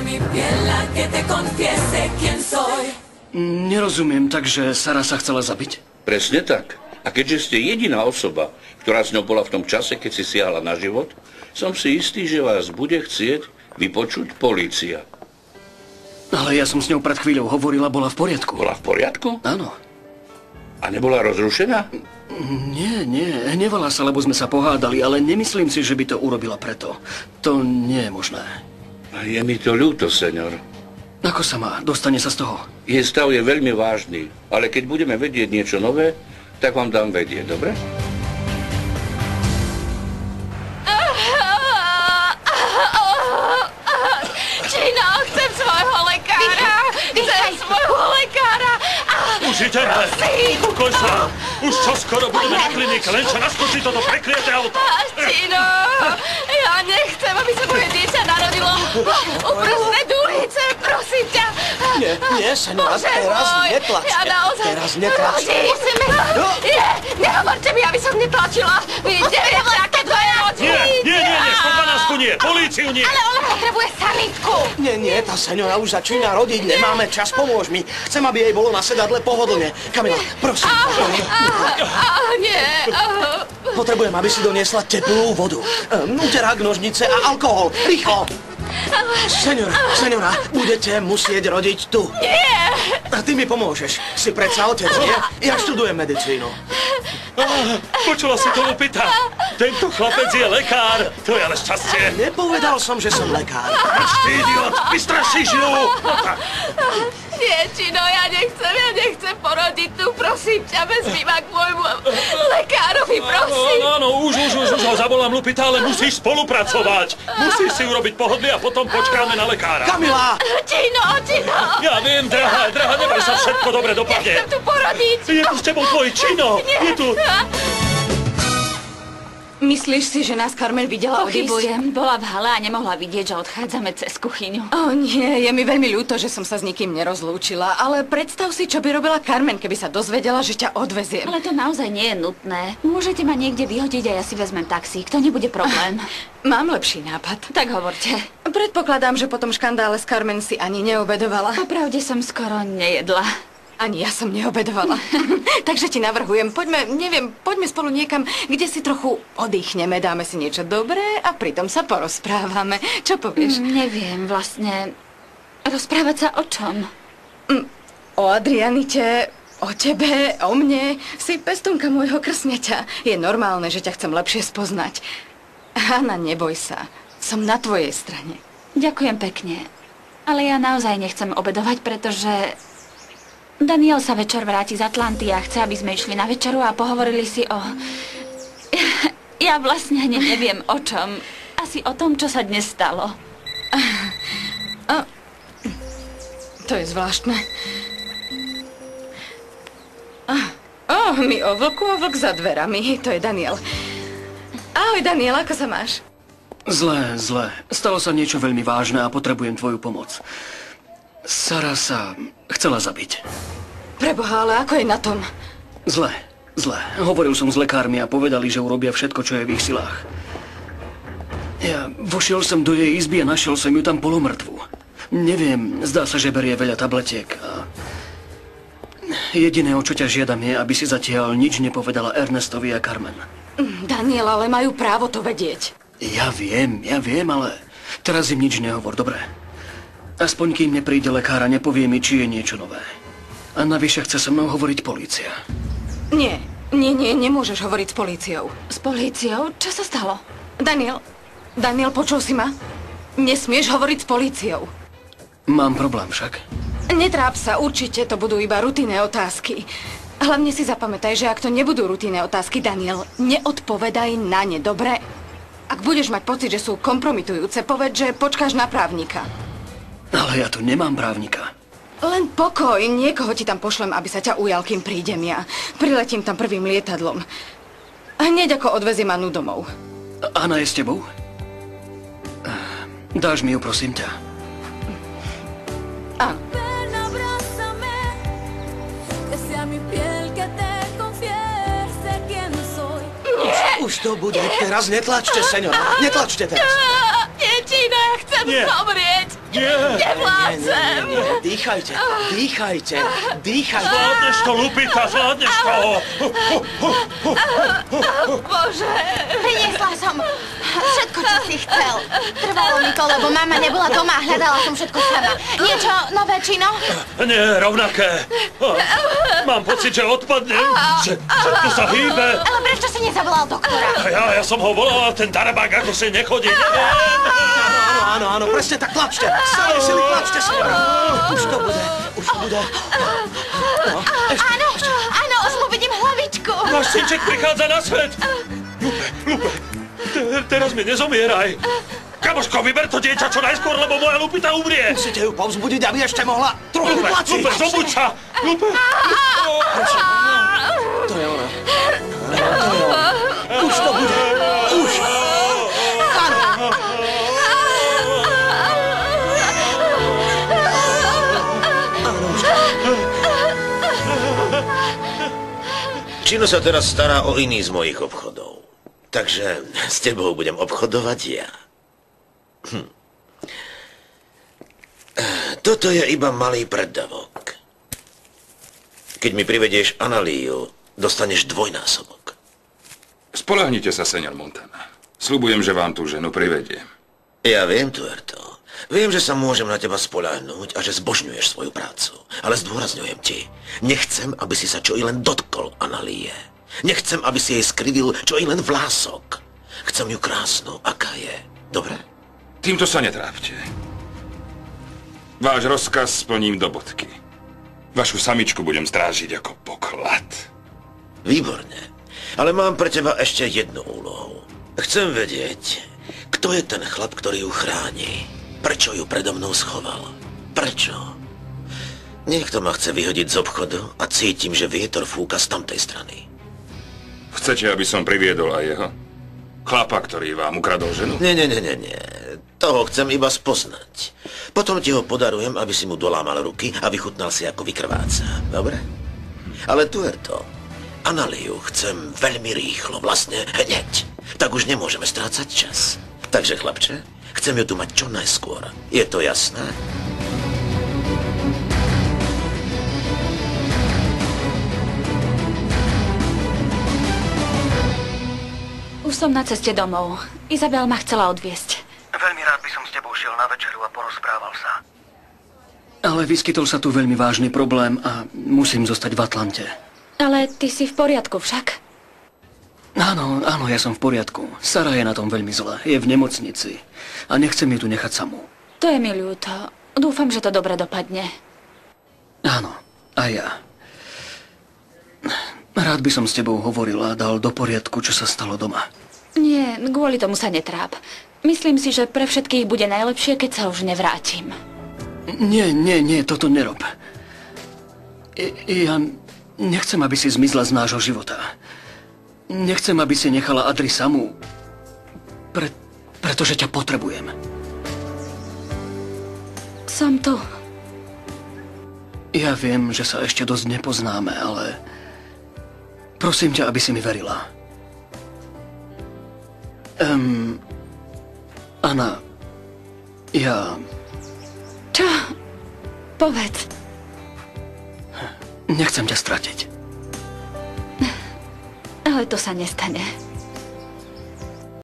mi piel la que te confiese quién soy. Nerozumiem, takže Sara sa chcela zabiť? Presne tak. A keďže ste jediná osoba, ktorá s ňou bola v tom čase, keď si siahla na život, som si istý, že vás bude chcieť vypočuť polícia. Ale ja som s ňou pred chvíľou hovorila, bola v poriadku. Bola v poriadku? Áno. A nebola rozrušená? Nie, hnevala sa, lebo sme sa pohádali, ale nemyslím si, že by to urobila preto. To nie je možné. Je mi to ľúto, senior. Ako sa má? Dostane sa z toho? Jej stav je veľmi vážny, ale keď budeme vedieť niečo nové, tak vám dám vedieť, dobre? Čino, chcem svojho lekára! Chcem svojho lekára! Užiteľné! Pokoj sa! Už čoskoro budeme na klinike, len čo naskočí toto prekliaté auto! Čino! Ja nechcem, aby sa moje dieťa narodilo uprostred ulice, prosím ťa! Nie, senora, teraz netlačte. Ja naozaj... Teraz netlačte. Nie, nehovorte mi, aby som netlačila! Vy neviete, aké to je oči! Nie, 112 nie, políciu nie! Ale ona potrebuje sanitku! Nie, tá senora už začína rodiť, nemáme čas, pomôž mi. Chcem, aby jej bolo na sedadle pohodlne. Kamila, prosím. Nie. Potrebujem, aby si doniesla teplú vodu. Uterák, nožnice a alkohol. Rýchlo. Senora, budete musieť rodiť tu. Nie. A ty mi pomôžeš. Si predsa otec, nie? Ja študujem medicínu. Počula si tomu pýta. Tento chlapec je lekár. To je ale šťastie. Nepovedal som, že som lekár. Ty idiot, vystrašíš ju. Nie, Čino, ja nechcem porodiť tu, prosím ťa, vezmi ma k môjmu lekárovi, prosím. Áno, už ho zavolám, Lupita, ale musíš spolupracovať. Musíš si urobiť pohodlie a potom počkáme na lekára. Kamila! Čino! Ja viem, drahá, neboj sa, všetko dobre dopadne. Nechcem tu porodiť. Je tu s tebou tvoj Čino. Je tu... Myslíš si, že nás Carmen videla odísť? Pochybujem. Bola v hale a nemohla vidieť, že odchádzame cez kuchyňu. Nie, je mi veľmi ľúto, že som sa s nikým nerozlúčila, ale predstav si, čo by robila Carmen, keby sa dozvedela, že ťa odveziem. Ale to naozaj nie je nutné. Môžete ma niekde vyhodiť a ja si vezmem taxík. To nebude problém. Mám lepší nápad. Tak hovorte. Predpokladám, že po tom škandále s Carmen si ani neobedovala. Popravde som skoro nejedla. Ani ja som neobedovala. Takže ti navrhujem, poďme spolu niekam, kde si trochu oddychneme, dáme si niečo dobré a pritom sa porozprávame. Čo povieš? Neviem, vlastne... Rozprávať sa o čom? O Adrianite, o tebe, o mne. Si pestunka môjho krsňaťa. Je normálne, že ťa chcem lepšie spoznať. Hanna, neboj sa. Som na tvojej strane. Ďakujem pekne. Ale ja naozaj nechcem obedovať, pretože... Daniel sa večer vráti z Atlanty a chce, aby sme išli na večeru a pohovorili si o... Ja vlastne ani neviem o čom. Asi o tom, čo sa dnes stalo. To je zvláštne. Mi o vlk za dverami. To je Daniel. Ahoj, Daniel, ako sa máš? Zlé. Stalo sa niečo veľmi vážne a potrebujem tvoju pomoc. Sara sa chcela zabiť. Preboha, ale ako je na tom? Zle. Hovoril som s lekármi a povedali, že urobia všetko, čo je v ich silách. Ja vošiel som do jej izby a našiel som ju tam polomrtvú. Neviem, zdá sa, že berie veľa tabletiek a... Jediné, o čo ťa žiadam, je, aby si zatiaľ nič nepovedala Ernestovi a Carmen. Daniel, ale majú právo to vedieť. Ja viem, ale teraz im nič nehovor, dobre? Aspoň kým nepríde lekár a nepovie mi, či je niečo nové. A navyše chce so mnou hovoriť polícia. Nie, nemôžeš hovoriť s políciou. S políciou? Čo sa stalo? Daniel, počul si ma? Nesmieš hovoriť s políciou. Mám problém však. Netráp sa, určite to budú iba rutinné otázky. Hlavne si zapamätaj, že ak to nebudú rutinné otázky, Daniel, neodpovedaj na ne, dobre? Ak budeš mať pocit, že sú kompromitujúce, povedz, že počkáš na právnika. Ale ja tu nemám právnika. Len pokoj, niekoho ti tam pošlem, aby sa ťa ujal, kým prídem ja. Priletím tam prvým lietadlom. Hneď ako odveziem Anu domov. Anna je s tebou? Dáš mi ju, prosím ťa. Áno. Už to bude. Teraz netlačte, senora. Netlačte teraz. Nie, Čino, ja chcem Nie. zomrieť. Nie. Nevládzem. Dýchajte, dýchajte, dýchajte. Zvládneš to, Lupita, zvládneš to. Bože. Priniesla som všetko, čo si chcel. Trvalo mi to, lebo mama nebola doma a hľadala som všetko sama. Niečo nové, Čino? Nie, rovnaké. Mám pocit, že odpadnem, že všetko sa hýbe. Ale prečo si nezavolal doktora? Ja som ho volal, ten darabák ako si nechodí. Áno, presne tak, tlačte. Celé sily, tlačte smerom. Už to bude, už to bude. Áno, už mu vidím hlavičku. Náš synček prichádza na svet. Lupe, teraz mi nezomieraj. Kamoško, vyber to dieťa čo najskôr, lebo moja Lupita umrie. Musíte ju povzbudiť, aby ešte mohla trochu tlačiť. Lupe, zobuď sa. Lupe. To je ona. Už to bude, už. Áno. Čino sa teraz stará o iný z mojich obchodov. Takže s tebou budem obchodovať ja. Toto je iba malý preddavok. Keď mi privedieš Analiu, dostaneš dvojnásobok. Spoľahnite sa, senior Montana. Sľubujem, že vám tú ženu privediem. Ja viem, Tuerto. Viem, že sa môžem na teba spoľahnúť a že zbožňuješ svoju prácu. Ale zdôrazňujem ti, nechcem, aby si sa čo i len dotkol Analie. Nechcem, aby si jej skrivil čo i len vlások. Chcem ju krásnu, aká je. Dobre? Týmto sa netrápte. Váš rozkaz splním do bodky. Vašu samičku budem strážiť ako poklad. Výborne. Ale mám pre teba ešte jednu úlohu. Chcem vedieť, kto je ten chlap, ktorý ju chráni. Prečo ju predo mnou schoval? Prečo? Niekto ma chce vyhodiť z obchodu a cítim, že vietor fúka z tamtej strany. Chcete, aby som priviedol aj jeho? Chlapa, ktorý vám ukradol ženu? Nie. Toho chcem iba spoznať. Potom ti ho podarujem, aby si mu dolámal ruky a vychutnal si, ako vykrváca. Dobre? Ale Tuerto, Analiu chcem veľmi rýchlo, vlastne hneď. Tak už nemôžeme strácať čas. Takže, chlapče, chcem ju tu mať čo najskôr. Je to jasné? Už som na ceste domov. Izabel ma chcela odviesť. Veľmi rád by som s tebou šiel na večeru a porozprával sa. Ale vyskytol sa tu veľmi vážny problém a musím zostať v Atlante. Ale ty si v poriadku však? Áno, ja som v poriadku. Sara je na tom veľmi zle. Je v nemocnici. A nechcem ju tu nechať samú. To je mi ľúto. Dúfam, že to dobre dopadne. Áno, a ja. Rád by som s tebou hovoril a dal do poriadku, čo sa stalo doma. Nie, kvôli tomu sa netráp. Myslím si, že pre všetkých bude najlepšie, keď sa už nevrátim. Nie, toto nerob. Ja nechcem, aby si zmizla z nášho života. Nechcem, aby si nechala Adri samú. Pretože ťa potrebujem. Som tu. Ja viem, že sa ešte dosť nepoznáme, ale prosím ťa, aby si mi verila. Anna, ja... Čo? Povedz. Nechcem ťa stratiť. Ale to sa nestane.